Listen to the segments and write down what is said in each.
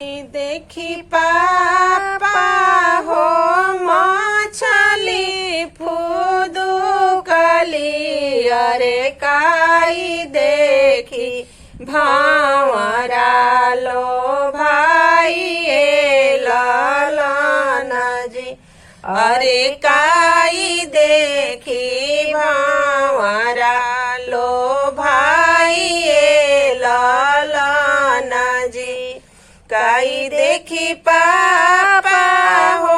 देखी पापा हो मछली फुदुकली अरे काई देखी भावरा लो भाई ललन जी अरे काई देखी भावरा लो भाई ललन जी काई देखी पापा हो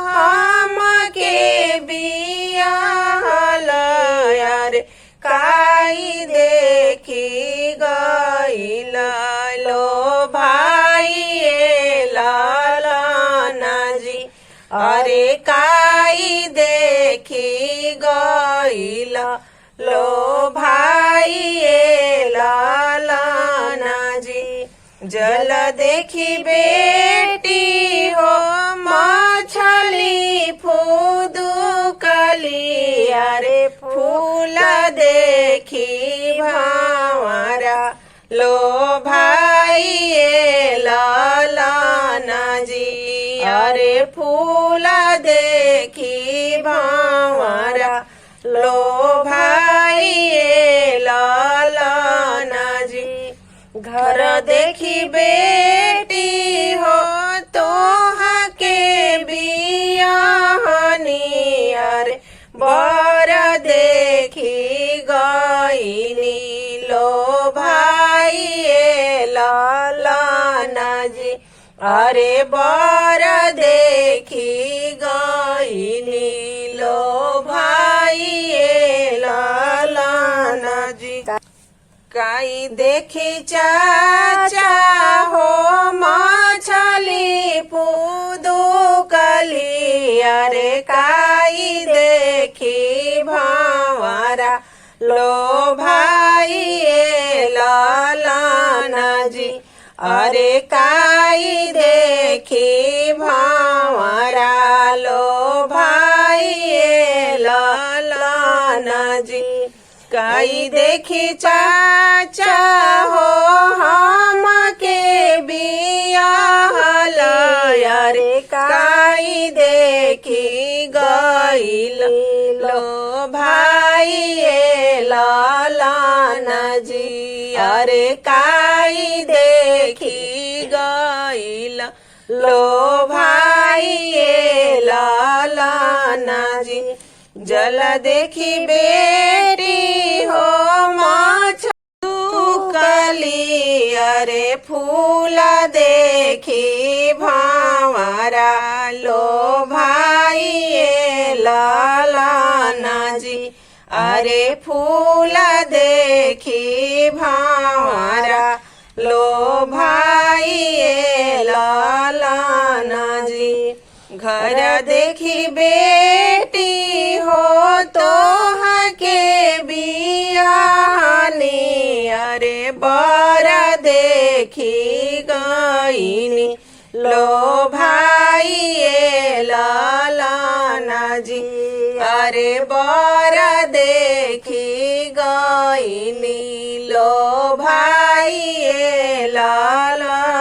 हम के बियाहल यार काई देखी गईल लो भाई ललन जी अरे काई देखी गईल लो भाई ललन जी जल देखी बेटी हो मछली फुदुकली अरे फूल देखी भावरा लो भाई ललन जी अरे फूल देखी भावरा लो भाई ललन जी घर देखी बेटी हो तोहा के बियाहनी अरे बर देखी गईनी लो भाई ललन जी अरे बर देखी गईनी लो भाई ललन जी काई देखी चाचा हो मछली फुदुकली अरे काई देखी भावरा लो भाई ललन जी अरे काई देखी भावरा लो भाई ललन जी काई देखी चाचा हो हम के बियाहल अरे काई देखी गईल लो भाई ललन जी अरे काई देखी गईल लो भाई ललन जी जल देखी बेटी हो मछली अरे फूल देखी भावरा लो भाई ललन जी अरे फूल देखी भावरा लो भाई ललन जी घर देखी बेटी हो तोहा के बियाहनी अरे बर देखी गईनी लो भाई ललन जी अरे बर देखी गईनी लो भाई ललन